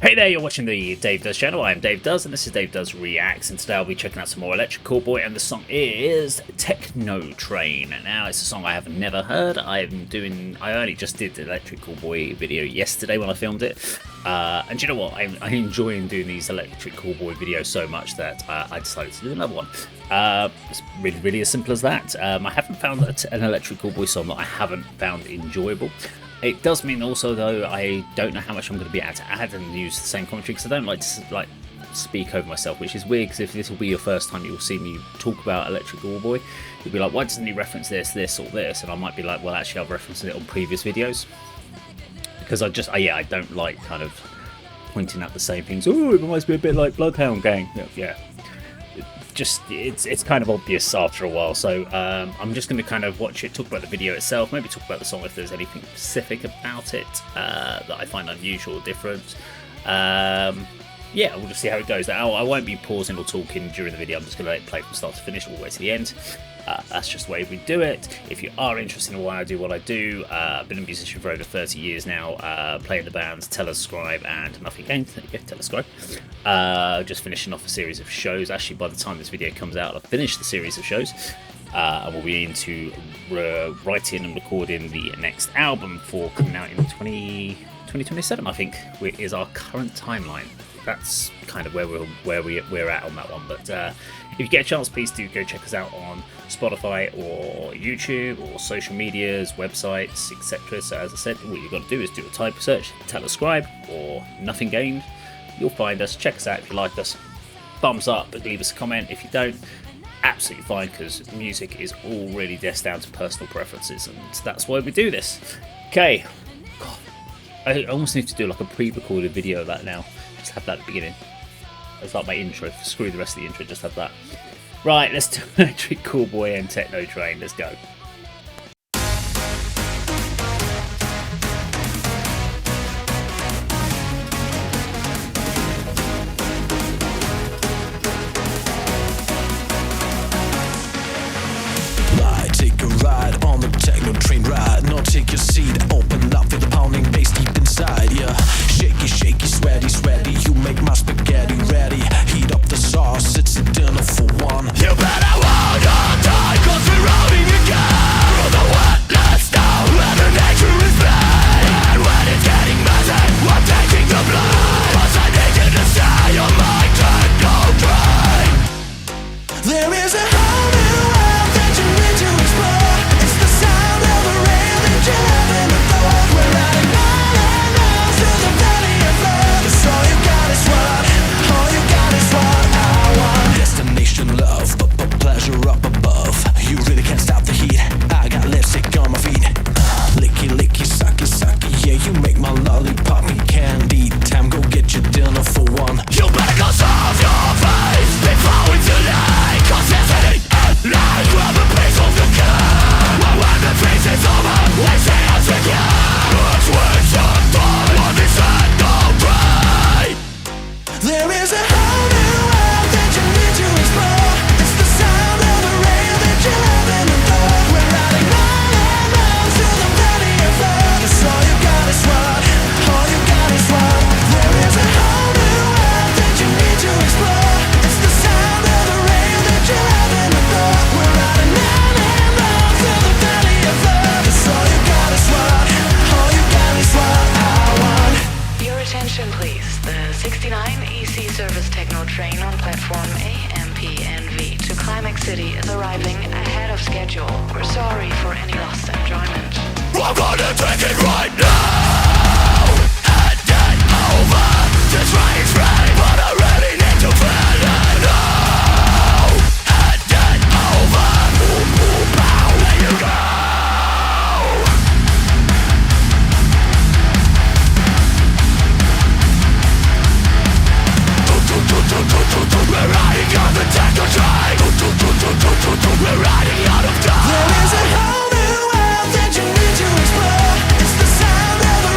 Hey there, you're watching the Dave Does channel. I am Dave Does, and this is Dave Does Reacts, and today I'll be checking out some more Electric Callboy, and the song is Techno Train. Now, it's a song I have never heard. I only just did the Electric Callboy video yesterday when I filmed it, and you know what? I enjoy doing these Electric Callboy videos so much that I decided to do another one. It's really as simple as that. I haven't found an Electric Callboy song that I haven't found enjoyable. It does mean also, though, I don't know how much I'm going to be able to add and use the same commentary, because I don't like to speak over myself, which is weird, because if this will be your first time you'll see me talk about Electric Callboy, you'll be like, why doesn't he reference this, or this? And I might be like, well, actually, I've referenced it on previous videos, because I don't like kind of pointing out the same things. Oh, it reminds me a bit like Bloodhound Gang. Yeah. It's kind of obvious after a while, so I'm just going to kind of watch it, talk about the video itself, maybe talk about the song if there's anything specific about it that I find unusual or different. Yeah, we'll just see how it goes. Now, I won't be pausing or talking during the video. I'm just going to let it play from start to finish all the way to the end. That's just the way we do it. If you are interested in why I do what I do, I've been a musician for over 30 years now, playing the bands Telescribe and Nothing Gained. There you go, Telescribe. Just finishing off a series of shows. Actually, by the time this video comes out, I've finished the series of shows. And we'll be into writing and recording the next album for coming out in 2027, I think, which is our current timeline. That's kind of where we're at on that one. But if you get a chance, please do go check us out on Spotify or YouTube or social medias, websites, etc. So as I said, what you've got to do is do a type search, Telescribe or Nothing Gained. You'll find us. Check us out if you like us. Thumbs up, leave us a comment. If you don't, absolutely fine, because music is all really just down to personal preferences, and that's why we do this. Okay. God, I almost need to do like a pre-recorded video of that now. Just have that at the beginning. It's like my intro. Screw the rest of the intro, just have that. Right, let's do Electric Callboy and Techno Train. Let's go. Take a ride on the Techno Train ride. No, take your seat, open up, feel the pounding bass deep inside. Yeah, shaky, sweaty. You make my spaghetti ready. Heat up the sauce, it's a dinner for one. You better hold on tight, 'cause we're rolling again. Through the wetlands now, where the nature is pain. And when it's getting messy, we're taking the blame. 'Cause I need you to stay on my Techno train. There is a whole new world that you need to explore. It's the sound of the rail that you haven't before. We're riding miles through the valley of love. So all you got is what I want. Destination love, but pleasure up above. You really can't stop the heat. I got lipstick on my feet. Licky, sucky, yeah, you make my lollipop me candy. Time, go get your dinner for one. You better go solve your face before it's too late. 'Cause there's an end, grab a piece of the cake. Well, when the feast is over, we say us again. Let's waste some time on this Techno train. There is a whole new world that you need to explore. It's the sound of the rail that you haven't before. We're riding miles through the valley of love. It's all you got is what. There is a whole new world that you need to explore. It's the sound of the rail that you haven't before. We're riding miles through the valley of love. It's all you got is what I want. Your attention, please. The 69 EC Service Techno Train on platform AMPNV to Climax City is arriving ahead of schedule. We're sorry for any lost enjoyment. I'm gonna take it right now. Hand it over. This ride is free, but I really need to feel it now. Hand it over. Boom, pow, there you go. We're riding on the Techno train. We're riding out of time. There is a whole new world that you need to explore. It's the sound of the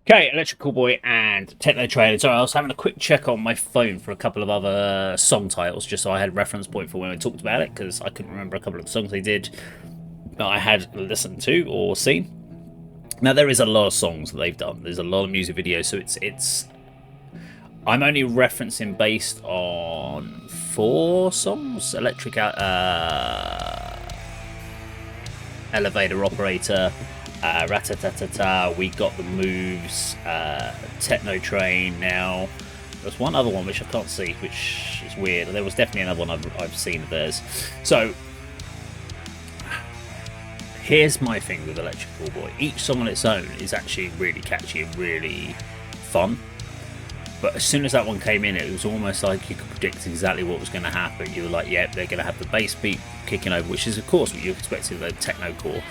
Okay, Electric Callboy and Techno Train. Sorry, I was having a quick check on my phone for a couple of other song titles, just so I had a reference point for when I talked about it, because I couldn't remember a couple of the songs they did that I had listened to or seen. Now, there is a lot of songs that they've done. There's a lot of music videos, so it's. I'm only referencing based on 4 songs: Electric Elevator Operator, Ratatatata, We Got the Moves, Techno Train. Now, there's one other one which I can't see, which is weird. There was definitely another one I've seen of theirs. So, here's my thing with Electric Callboy. Each song on its own is actually really catchy and really fun. But as soon as that one came in, it was almost like you could predict exactly what was going to happen. You were like, yep, they're going to have the bass beat kicking over, which is, of course, what you expected with the techno core,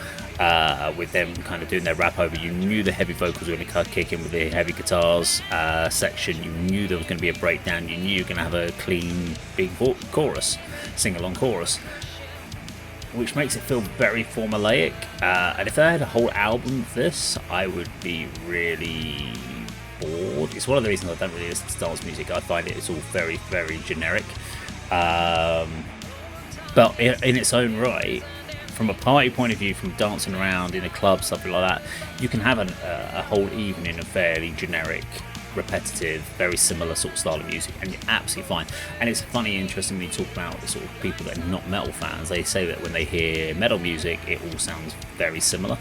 with them kind of doing their rap over. You knew the heavy vocals were going to kick in with the heavy guitars section. You knew there was going to be a breakdown. You knew you were going to have a clean, big chorus, sing-along chorus, which makes it feel very formulaic. And if I had a whole album of this, I would be really bored. It's one of the reasons I don't really listen to dance music. I find it's all very, very generic. But in its own right, from a party point of view, from dancing around in a club, something like that, you can have a whole evening of fairly generic, repetitive, very similar sort of style of music, and you're absolutely fine. And it's funny, interesting when you talk about the sort of people that are not metal fans. They say that when they hear metal music, it all sounds very similar,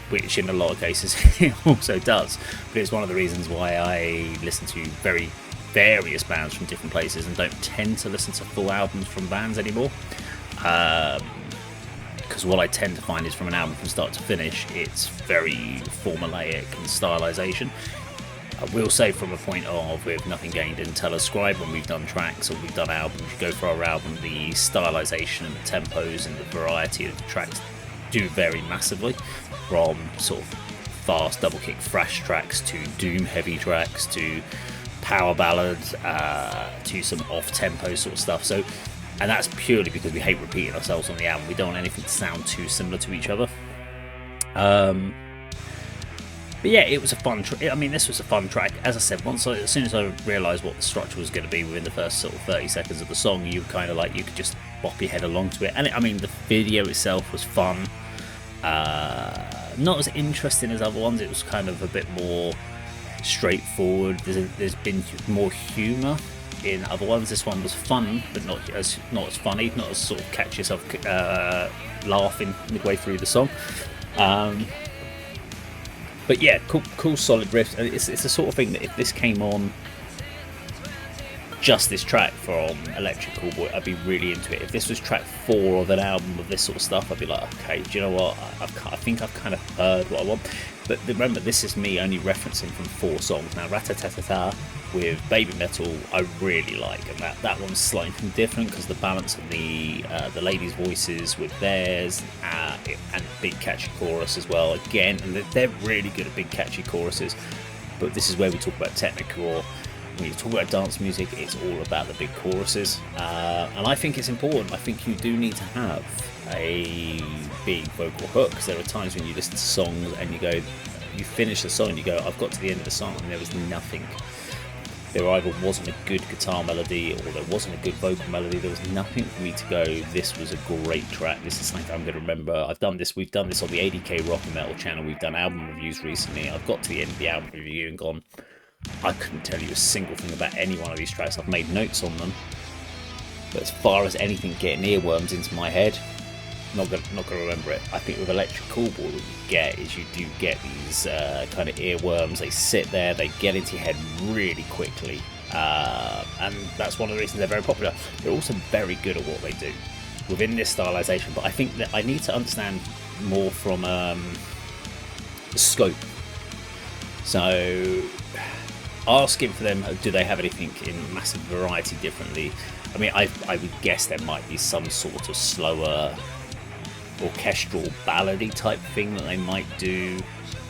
which in a lot of cases it also does. But it's one of the reasons why I listen to very various bands from different places and don't tend to listen to full albums from bands anymore. Because what I tend to find is from an album from start to finish, it's very formulaic and stylization. I will say, from a point of with Nothing Gained and Telescribe, when we've done tracks or we've done albums, you go for our album, the stylization and the tempos and the variety of the tracks do vary massively, from sort of fast double kick thrash tracks to doom heavy tracks to power ballads to some off tempo sort of stuff. So, and that's purely because we hate repeating ourselves on the album. We don't want anything to sound too similar to each other. But yeah, it was a fun this was a fun track. As I said, as soon as I realised what the structure was going to be within the first sort of 30 seconds of the song, you kind of like, you could just bop your head along to it. And the video itself was fun. Not as interesting as other ones. It was kind of a bit more straightforward. There's been more humour in other ones. This one was fun, but not as funny, not as sort of catch yourself laughing midway through the song. But yeah, cool solid riffs. It's the sort of thing that if this came on, just this track from Electric Callboy, I'd be really into it. If this was track 4 of an album of this sort of stuff, I'd be like, okay, do you know what? I think I've kind of heard what I want. But remember, this is me only referencing from 4 songs. Now, Ratatatata with Baby Metal, I really like, and that one's slightly different because the balance of the ladies' voices with theirs and big catchy chorus as well. Again, and they're really good at big catchy choruses. But this is where we talk about technical. When you talk about dance music, it's all about the big choruses, and I think it's important. I think you do need to have a big vocal hook, because there are times when you listen to songs and you finish the song and you go, I've got to the end of the song and there was nothing. There either wasn't a good guitar melody or there wasn't a good vocal melody. There was nothing for me to go, this was a great track, this is something I'm going to remember. We've done this on the 80k Rock and Metal channel. We've done album reviews recently. I've got to the end of the album review and gone, I couldn't tell you a single thing about any one of these tracks. I've made notes on them, but as far as anything getting earworms into my head, not gonna remember it. I think with Electric Callboy, what you get is you do get these kind of earworms. They sit there, they get into your head really quickly, and that's one of the reasons they're very popular. They're also very good at what they do within this stylization, but I think that I need to understand more from scope. So asking for them, do they have anything in massive variety differently? I would guess there might be some sort of slower orchestral ballady type thing that they might do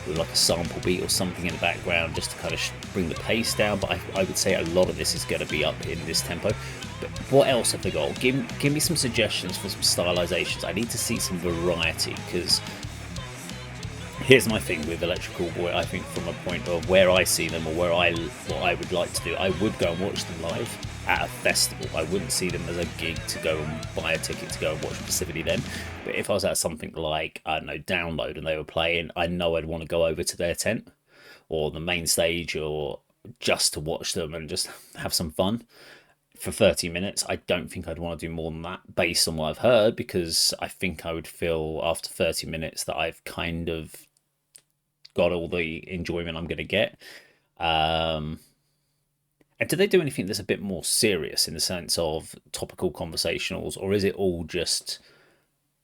with like a sample beat or something in the background just to kind of bring the pace down, but I would say a lot of this is going to be up in this tempo. But what else have they got? Give me some suggestions for some stylizations. I need to see some variety, because Here's my thing with Electric Callboy. I think from a point of where I see them, or what I would like to do, I would go and watch them live at a festival. I wouldn't see them as a gig to go and buy a ticket to go and watch specifically them. But if I was at something like, I don't know, Download, and they were playing, I know I'd want to go over to their tent or the main stage, or just to watch them and just have some fun for 30 minutes. I don't think I'd want to do more than that based on what I've heard, because I think I would feel after 30 minutes that I've kind of got all the enjoyment I'm going to get. And do they do anything that's a bit more serious in the sense of topical conversationals, or is it all just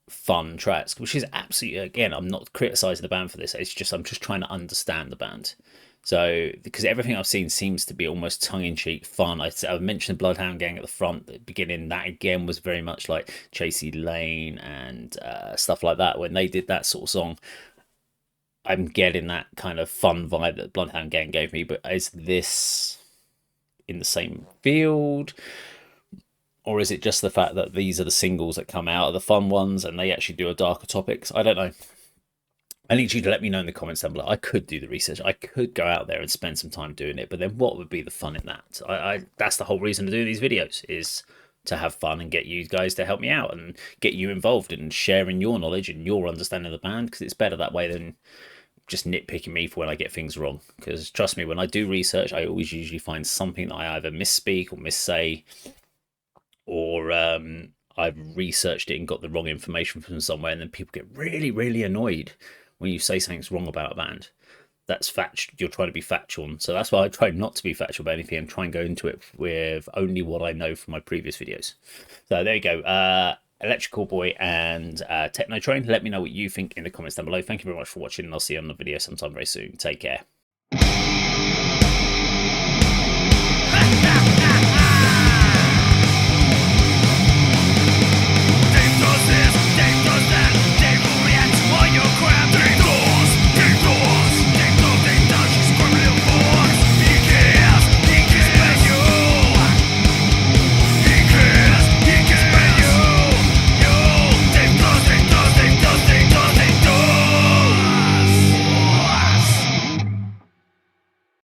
fun tracks? Which is absolutely, again, I'm not criticizing the band for this. It's just I'm just trying to understand the band. So because everything I've seen seems to be almost tongue-in-cheek fun. I mentioned Bloodhound Gang at the front at the beginning. That again was very much like Chasey Lane and stuff like that. When they did that sort of song, I'm getting that kind of fun vibe that Bloodhound Gang gave me. But is this in the same field, or is it just the fact that these are the singles that come out of the fun ones and they actually do a darker topics? I don't know. I need you to let me know in the comments down below. I could do the research. I could go out there and spend some time doing it, but then what would be the fun in that? That's the whole reason to do these videos, is to have fun and get you guys to help me out and get you involved in sharing your knowledge and your understanding of the band, because it's better that way than just nitpicking me for when I get things wrong. Because trust me, when I do research, I always usually find something that I either misspeak or missay, or I've researched it and got the wrong information from somewhere, and then people get really, really annoyed when you say something's wrong about a band. That's factual. You're trying to be factual. So that's why I try not to be factual about anything and try and go into it with only what I know from my previous videos. So there you go. Electric Callboy and Techno Train. Let me know what you think in the comments down below. Thank you very much for watching, and I'll see you on the video sometime very soon. Take care.